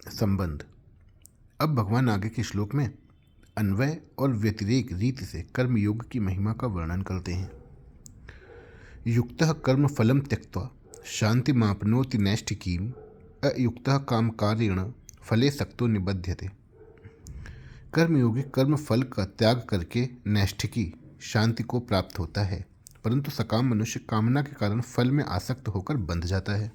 संबंध। अब भगवान आगे के श्लोक में अन्वय और व्यतिरेक रीति से कर्मयोग की महिमा का वर्णन करते हैं। युक्तः कर्म फलम त्यक्त्वा शांतिमाप्नोति नैष्ठिकीम अयुक्तः कामकारेण फले सक्तो निबध्यते। कर्मयोगी कर्म फल का त्याग करके नैष्ठिकी शांति को प्राप्त होता है, परंतु सकाम मनुष्य कामना के कारण फल में आसक्त होकर बंध जाता है।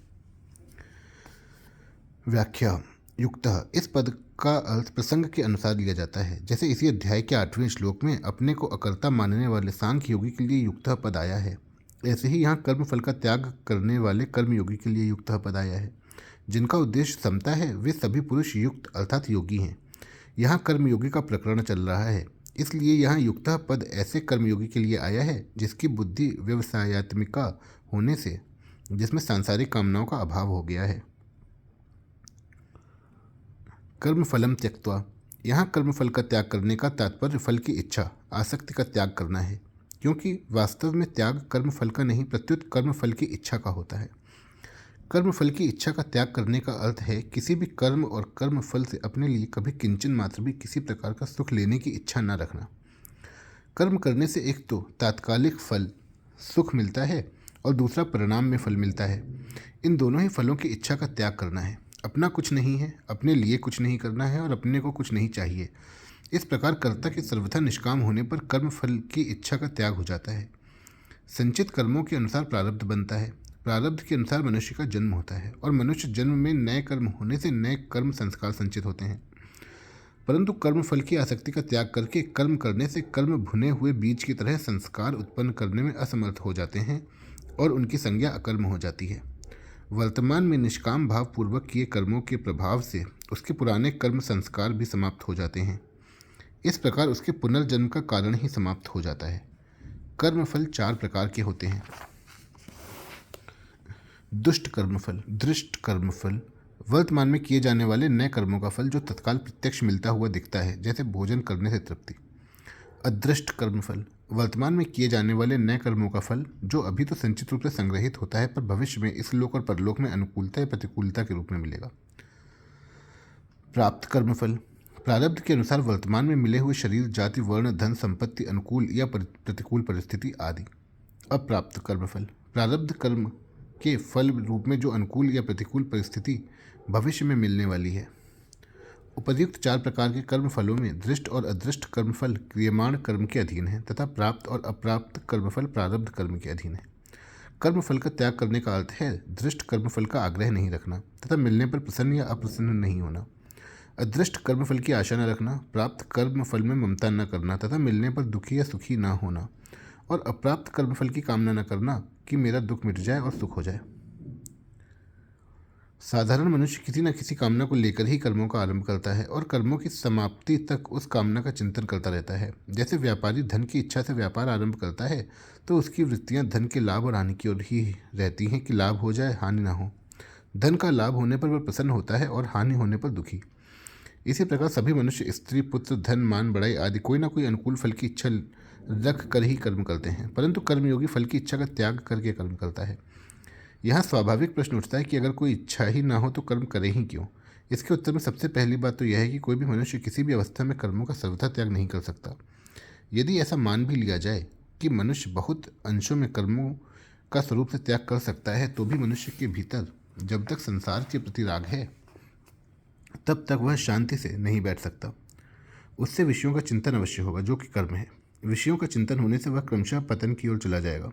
व्याख्या। युक्तः इस पद का अर्थ प्रसंग के अनुसार लिया जाता है। जैसे इसी अध्याय के 8वें श्लोक में अपने को अकर्ता मानने वाले सांख्य योगी के लिए युक्तः पद आया है, ऐसे ही यहाँ कर्म फल का त्याग करने वाले कर्मयोगी के लिए युक्तः पद आया है। जिनका उद्देश्य समता है वे सभी पुरुष युक्त अर्थात योगी हैं। यहाँ कर्मयोगी का प्रकरण चल रहा है, इसलिए यहाँ युक्तः पद ऐसे कर्मयोगी के लिए आया है जिसकी बुद्धि व्यवसायत्मिका होने से, जिसमें सांसारिक कामनाओं का अभाव हो गया है। कर्म फलम त्यक्त्वा, यहाँ कर्मफल का त्याग करने का तात्पर्य फल की इच्छा आसक्ति का त्याग करना है, क्योंकि वास्तव में त्याग कर्मफल का नहीं प्रत्युत कर्मफल की इच्छा का होता है। कर्मफल की इच्छा का त्याग करने का अर्थ है किसी भी कर्म और कर्मफल से अपने लिए कभी किंचन मात्र भी किसी प्रकार का सुख लेने की इच्छा न रखना। कर्म करने से एक तो तात्कालिक फल सुख मिलता है और दूसरा परिणाम में फल मिलता है। इन दोनों ही फलों की इच्छा का त्याग करना है। अपना कुछ नहीं है, अपने लिए कुछ नहीं करना है और अपने को कुछ नहीं चाहिए। इस प्रकार कर्ता के सर्वथा निष्काम होने पर कर्म फल की इच्छा का त्याग हो जाता है। संचित कर्मों के अनुसार प्रारब्ध बनता है, प्रारब्ध के अनुसार मनुष्य का जन्म होता है और मनुष्य जन्म में नए कर्म होने से नए कर्म संस्कार संचित होते हैं। परंतु कर्म फल की आसक्ति का त्याग करके कर्म करने से कर्म भुने हुए बीज की तरह संस्कार उत्पन्न करने में असमर्थ हो जाते हैं और उनकी संज्ञा अकर्म हो जाती है। वर्तमान में निष्काम भाव पूर्वक किए कर्मों के प्रभाव से उसके पुराने कर्म संस्कार भी समाप्त हो जाते हैं। इस प्रकार उसके पुनर्जन्म का कारण ही समाप्त हो जाता है। कर्मफल 4 प्रकार के होते हैं। दुष्ट कर्मफल, दृष्ट कर्मफल, वर्तमान में किए जाने वाले नए कर्मों का फल जो तत्काल प्रत्यक्ष मिलता हुआ दिखता है, जैसे भोजन करने से तृप्ति। अदृष्ट कर्मफल, वर्तमान में किए जाने वाले नए कर्मों का फल जो अभी तो संचित रूप से संग्रहित होता है पर भविष्य में इस लोक और परलोक में अनुकूलता या प्रतिकूलता के रूप में मिलेगा। प्राप्त कर्मफल, प्रारब्ध के अनुसार वर्तमान में मिले हुए शरीर, जाति, वर्ण, धन, संपत्ति, अनुकूल या प्रतिकूल परिस्थिति आदि। अप्राप्त कर्मफल, प्रारब्ध कर्म के फल रूप में जो अनुकूल या प्रतिकूल परिस्थिति भविष्य में मिलने वाली है। उपर्युक्त 4 प्रकार के कर्म फलों में दृष्ट और अदृष्ट कर्मफल क्रियमाण कर्म के अधीन है तथा प्राप्त और अप्राप्त कर्मफल प्रारब्ध कर्म के अधीन है। कर्मफल का त्याग करने का अर्थ है दृष्ट कर्मफल का आग्रह नहीं रखना तथा मिलने पर प्रसन्न या अप्रसन्न नहीं होना। अदृष्ट कर्मफल की आशा न रखना, प्राप्त कर्मफल में ममता न करना तथा मिलने पर दुखी या सुखी न होना, और अप्राप्त कर्मफल की कामना न करना कि मेरा दुख मिट जाए और सुख हो जाए। साधारण मनुष्य किसी न किसी कामना को लेकर ही कर्मों का आरंभ करता है और कर्मों की समाप्ति तक उस कामना का चिंतन करता रहता है। जैसे व्यापारी धन की इच्छा से व्यापार आरंभ करता है तो उसकी वृत्तियां धन के लाभ और हानि की ओर ही रहती हैं कि लाभ हो जाए, हानि ना हो। धन का लाभ होने पर वह प्रसन्न होता है और हानि होने पर दुखी। इसी प्रकार सभी मनुष्य स्त्री, पुत्र, धन, मान, बड़ाई आदि कोई ना कोई अनुकूल फल की इच्छा रख कर ही कर्म करते हैं, परंतु कर्मयोगी फल की इच्छा का त्याग करके कर्म करता है। यहाँ स्वाभाविक प्रश्न उठता है कि अगर कोई इच्छा ही ना हो तो कर्म करे ही क्यों। इसके उत्तर में सबसे पहली बात तो यह है कि कोई भी मनुष्य किसी भी अवस्था में कर्मों का सर्वथा त्याग नहीं कर सकता। यदि ऐसा मान भी लिया जाए कि मनुष्य बहुत अंशों में कर्मों का स्वरूप से त्याग कर सकता है, तो भी मनुष्य के भीतर जब तक संसार के प्रति राग है तब तक वह शांति से नहीं बैठ सकता। उससे विषयों का चिंतन अवश्य होगा, जो कि कर्म है। विषयों का चिंतन होने से वह क्रमशः पतन की ओर चला जाएगा।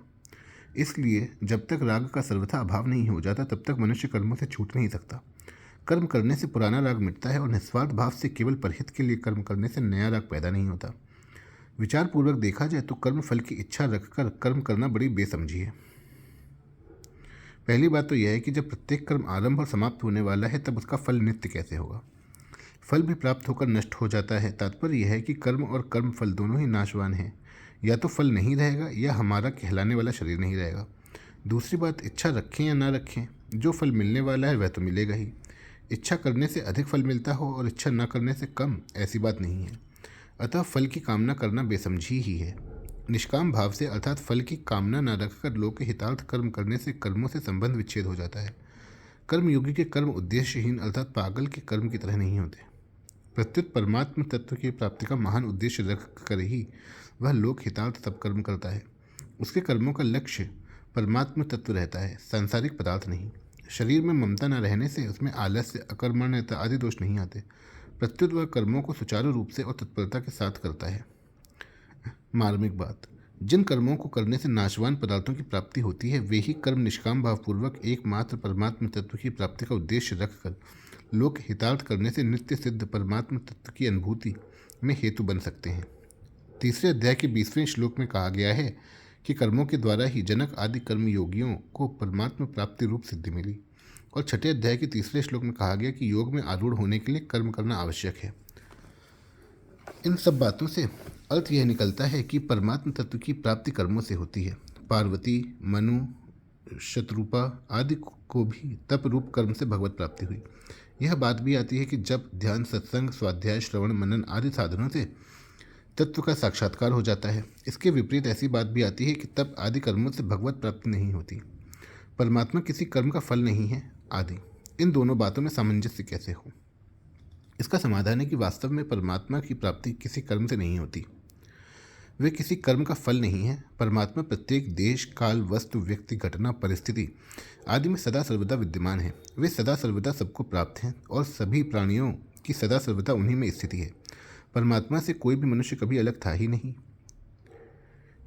इसलिए जब तक राग का सर्वथा अभाव नहीं हो जाता तब तक मनुष्य कर्मों से छूट नहीं सकता। कर्म करने से पुराना राग मिटता है और निस्वार्थ भाव से केवल परहित के लिए कर्म करने से नया राग पैदा नहीं होता। विचारपूर्वक देखा जाए तो कर्म फल की इच्छा रखकर कर्म करना बड़ी बेसमझी है। पहली बात तो यह है कि जब प्रत्येक कर्म आरंभ और समाप्त होने वाला है तब उसका फल नित्य कैसे होगा। फल भी प्राप्त होकर नष्ट हो जाता है। तात्पर्य यह है कि कर्म और कर्म फल दोनों ही नाशवान हैं। या तो फल नहीं रहेगा या हमारा कहलाने वाला शरीर नहीं रहेगा। दूसरी बात, इच्छा रखें या ना रखें, जो फल मिलने वाला है वह तो मिलेगा ही। इच्छा करने से अधिक फल मिलता हो और इच्छा न करने से कम, ऐसी बात नहीं है। अतः फल की कामना करना बेसमझी ही है। निष्काम भाव से अर्थात फल की कामना न रखकर लोक के हितार्थ कर्म करने से कर्मों से संबंध विच्छेद हो जाता है। कर्मयोगी के कर्म उद्देश्यहीन अर्थात पागल के कर्म की तरह नहीं होते। प्रत्युत परमात्म तत्व की प्राप्ति का महान उद्देश्य रख कर ही वह लोक हितार्थ सब कर्म करता है। उसके कर्मों का लक्ष्य परमात्म तत्व रहता है, सांसारिक पदार्थ नहीं। शरीर में ममता न रहने से उसमें आलस्य, अकर्मण्यता आदि दोष नहीं आते। प्रत्युत वह कर्मों को सुचारू रूप से और तत्परता के साथ करता है। मार्मिक बात, जिन कर्मों को करने से नाशवान पदार्थों की प्राप्ति होती है वे ही कर्म निष्काम भावपूर्वक एकमात्र परमात्म तत्व की प्राप्ति का उद्देश्य रखकर लोक हितार्थ करने से नित्य सिद्ध परमात्म तत्व की अनुभूति में हेतु बन सकते हैं। तीसरे अध्याय के 20वें श्लोक में कहा गया है कि कर्मों के द्वारा ही जनक आदि कर्मयोगियों को परमात्म प्राप्ति रूप सिद्धि मिली, और छठे अध्याय के 3 श्लोक में कहा गया कि योग में आरूढ़ होने के लिए कर्म करना आवश्यक है। इन सब बातों से अर्थ यह निकलता है कि परमात्म तत्व की प्राप्ति कर्मों से होती है। पार्वती, मनु, शत्रुपा आदि को भी तप रूप कर्म से भगवत प्राप्ति हुई। यह बात भी आती है कि जब ध्यान, सत्संग, स्वाध्याय, श्रवण, मनन आदि साधनों से तत्व का साक्षात्कार हो जाता है। इसके विपरीत ऐसी बात भी आती है कि तप आदि कर्मों से भगवत प्राप्ति नहीं होती, परमात्मा किसी कर्म का फल नहीं है आदि। इन दोनों बातों में सामंजस्य कैसे हो? इसका समाधान है कि वास्तव में परमात्मा की प्राप्ति किसी कर्म से नहीं होती। वे किसी कर्म का फल नहीं है। परमात्मा प्रत्येक देश, काल, वस्तु, व्यक्ति, घटना, परिस्थिति आदि में सदा सर्वदा विद्यमान है। वे सदा सर्वदा सबको प्राप्त हैं और सभी प्राणियों की सदा सर्वदा उन्हीं में स्थिति है। परमात्मा से कोई भी मनुष्य कभी अलग था ही नहीं,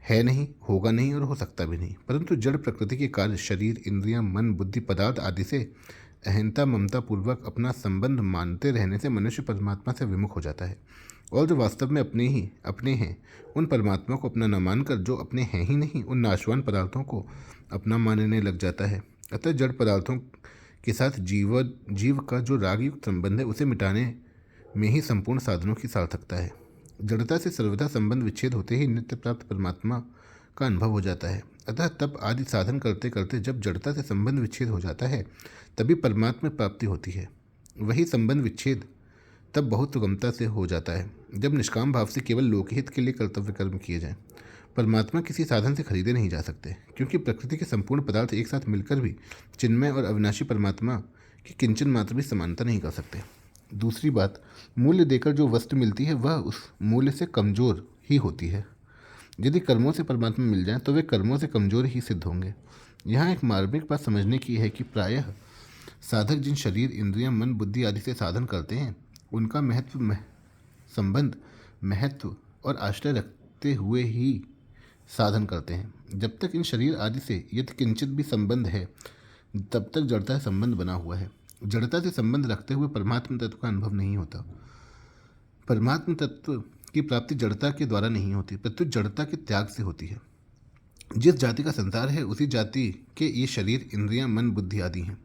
है नहीं, होगा नहीं और हो सकता भी नहीं। परंतु जड़ प्रकृति के कार्य, शरीर, इंद्रियां, मन, बुद्धि, पदार्थ आदि से अहंता, ममता पूर्वक अपना संबंध मानते रहने से मनुष्य परमात्मा से विमुख हो जाता है, और जो वास्तव में अपने हैं उन परमात्मा को अपना न मानकर जो अपने हैं ही नहीं उन नाशवान पदार्थों को अपना मानने लग जाता है। अतः जड़ पदार्थों के साथ जीव का जो रागयुक्त संबंध है उसे मिटाने में ही संपूर्ण साधनों की सार्थकता है। जड़ता से सर्वदा संबंध विच्छेद होते ही नित्य प्राप्त परमात्मा का अनुभव हो जाता है। अतः तप आदि साधन करते करते जब जड़ता से संबंध विच्छेद हो जाता है तभी परमात्मा प्राप्ति होती है। वही संबंध विच्छेद तब बहुत सुगमता से हो जाता है जब निष्काम भाव से केवल लोकहित के लिए कर्तव्य कर्म किए जाएं। परमात्मा किसी साधन से खरीदे नहीं जा सकते, क्योंकि प्रकृति के संपूर्ण पदार्थ एक साथ मिलकर भी चिन्मय और अविनाशी परमात्मा की किंचन मात्र भी समानता नहीं कर सकते। दूसरी बात, मूल्य देकर जो वस्तु मिलती है वह उस मूल्य से कमजोर ही होती है। यदि कर्मों से परमात्मा मिल जाए तो वे कर्मों से कमजोर ही सिद्ध होंगे। यहाँ एक मार्मिक बात समझने की है कि प्रायः साधक जिन शरीर, इंद्रियां, मन, बुद्धि आदि से साधन करते हैं उनका संबंध, महत्व और आश्रय रखते हुए ही साधन करते हैं। जब तक इन शरीर आदि से यदि किंचित भी संबंध है तब तक जड़ता से संबंध बना हुआ है। जड़ता से संबंध रखते हुए परमात्म तत्व का अनुभव नहीं होता। परमात्म तत्व की प्राप्ति जड़ता के द्वारा नहीं होती, प्रत्युत जड़ता के त्याग से होती है। जिस जाति का संसार है उसी जाति के ये शरीर, इंद्रियां, मन, बुद्धि आदि हैं।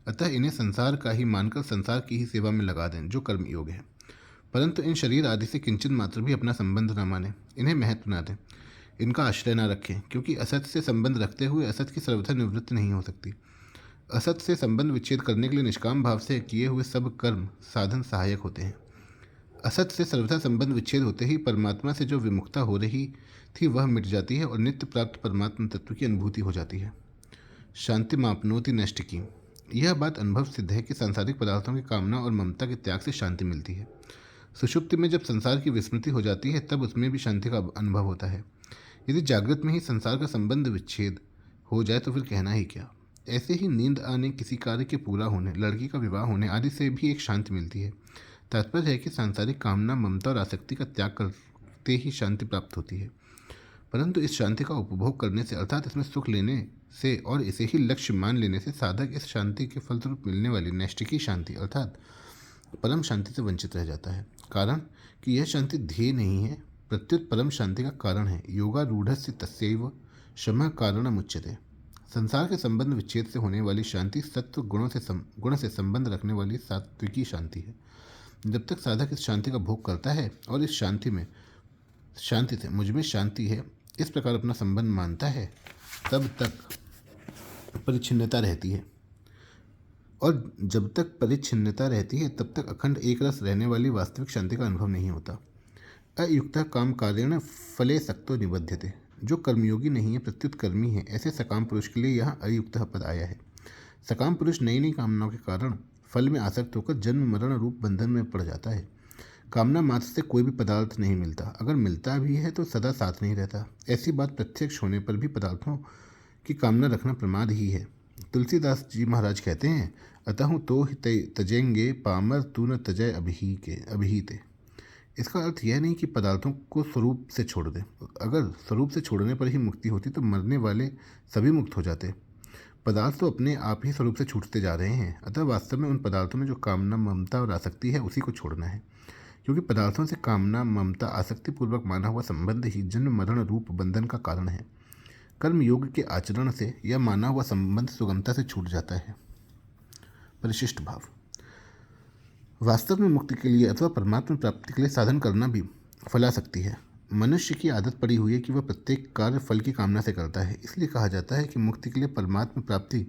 अतः इन्हें संसार का ही मानकर संसार की ही सेवा में लगा दें, जो कर्म योग है। परंतु इन शरीर आदि से किंचित मात्र भी अपना संबंध न माने, इन्हें महत्व न दें, इनका आश्रय न रखें, क्योंकि असत से संबंध रखते हुए असत की सर्वथा निवृत्ति नहीं हो सकती। असत से संबंध विच्छेद करने के लिए निष्काम भाव से किए हुए सब कर्म साधन सहायक होते हैं। असत से सर्वथा संबंध विच्छेद होते ही परमात्मा से जो विमुखता हो रही थी वह मिट जाती है और नित्य प्राप्त परमात्मा तत्व की अनुभूति हो जाती है। शांति मापनोति नष्ट की, यह बात अनुभव सिद्ध है कि सांसारिक पदार्थों की कामना और ममता के त्याग से शांति मिलती है। सुषुप्ति में जब संसार की विस्मृति हो जाती है तब उसमें भी शांति का अनुभव होता है। यदि जागृत में ही संसार का संबंध विच्छेद हो जाए तो फिर कहना ही क्या। ऐसे ही नींद आने, किसी कार्य के पूरा होने, लड़की का विवाह होने आदि से भी एक शांति मिलती है। तात्पर्य है कि सांसारिक कामना, ममता और आसक्ति का त्याग करते ही शांति प्राप्त होती है। परंतु इस शांति का उपभोग करने से अर्थात इसमें सुख लेने से और इसे ही लक्ष्य मान लेने से साधक इस शांति के फलस्वरूप मिलने वाली नैष्ठिकी शांति अर्थात परम शांति से वंचित रह जाता है। कारण कि यह शांति ध्येय नहीं है, प्रत्युत परम शांति का कारण है। योगारूढ़स्य तस्यैव शमः कारणमुच्यते। संसार के संबंध विच्छेद से होने वाली शांति सत्व गुण से संबंध रखने वाली सात्विकी शांति है। जब तक साधक इस शांति का भोग करता है और इस शांति से मुझ में शांति है इस प्रकार अपना संबंध मानता है तब तक परिच्छिन्नता रहती है, और जब तक परिच्छिन्नता रहती है तब तक अखंड एक रस रहने वाली वास्तविक शांति का अनुभव नहीं होता। अयुक्तः काम कार्येण फले सक्तो निबध्यते। जो कर्मयोगी नहीं है प्रत्युत कर्मी है, ऐसे सकाम पुरुष के लिए यहाँ अयुक्तः पद आया है। सकाम पुरुष नई नई कामनाओं के कारण फल में आसक्त होकर जन्म मरण रूप बंधन में पड़ जाता है। कामना मात्र से कोई भी पदार्थ नहीं मिलता, अगर मिलता भी है तो सदा साथ नहीं रहता। ऐसी बात प्रत्यक्ष होने पर भी पदार्थों की कामना रखना प्रमाद ही है। तुलसीदास जी महाराज कहते हैं, अतहु तो ही तजेंगे पामर तू न तजय अभिहीते। इसका अर्थ यह नहीं कि पदार्थों को स्वरूप से छोड़ दें। अगर स्वरूप से छोड़ने पर ही मुक्ति होती तो मरने वाले सभी मुक्त हो जाते। पदार्थ तो अपने आप ही स्वरूप से छूटते जा रहे हैं, अतः वास्तव में उन पदार्थों में जो कामना ममता और आसक्ति है उसी को छोड़ना है। क्योंकि पदार्थों से कामना ममता आसक्ति पूर्वक माना हुआ संबंध ही जन्म मरण रूप बंधन का कारण है। कर्म योग के आचरण से यह माना हुआ संबंध सुगमता से छूट जाता है। परिशिष्ट भाव। वास्तव में मुक्ति के लिए अथवा परमात्मा प्राप्ति के लिए साधन करना भी फलासक्ति है। मनुष्य की आदत पड़ी हुई है कि वह प्रत्येक कार्य फल की कामना से करता है, इसलिए कहा जाता है कि मुक्ति के लिए परमात्मा प्राप्ति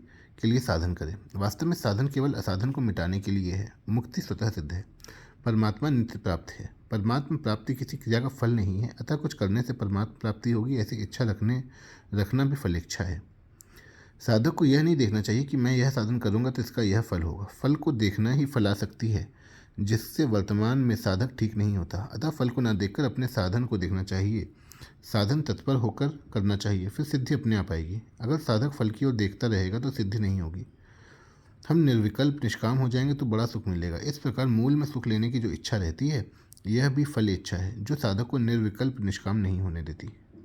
के लिए साधन करें। वास्तव में साधन केवल असाधन को मिटाने के लिए है। मुक्ति स्वतः सिद्ध है, परमात्मा नित्य प्राप्त है। परमात्मा प्राप्ति किसी क्रिया का फल नहीं है, अतः कुछ करने से परमात्मा प्राप्ति होगी ऐसी इच्छा रखना भी फल इच्छा है। साधक को यह नहीं देखना चाहिए कि मैं यह साधन करूंगा तो इसका यह फल होगा। फल को देखना ही फलासक्ति है, जिससे वर्तमान में साधक ठीक नहीं होता। अतः फल को न देखकर अपने साधन को देखना चाहिए। साधन तत्पर होकर करना चाहिए, फिर सिद्धि अपने आप आएगी। अगर साधक फल की ओर देखता रहेगा तो सिद्धि नहीं होगी। हम निर्विकल्प निष्काम हो जाएंगे तो बड़ा सुख मिलेगा। इस प्रकार मूल में सुख लेने की जो इच्छा रहती है, यह भी फल इच्छा है, जो साधक को निर्विकल्प निष्काम नहीं होने देती।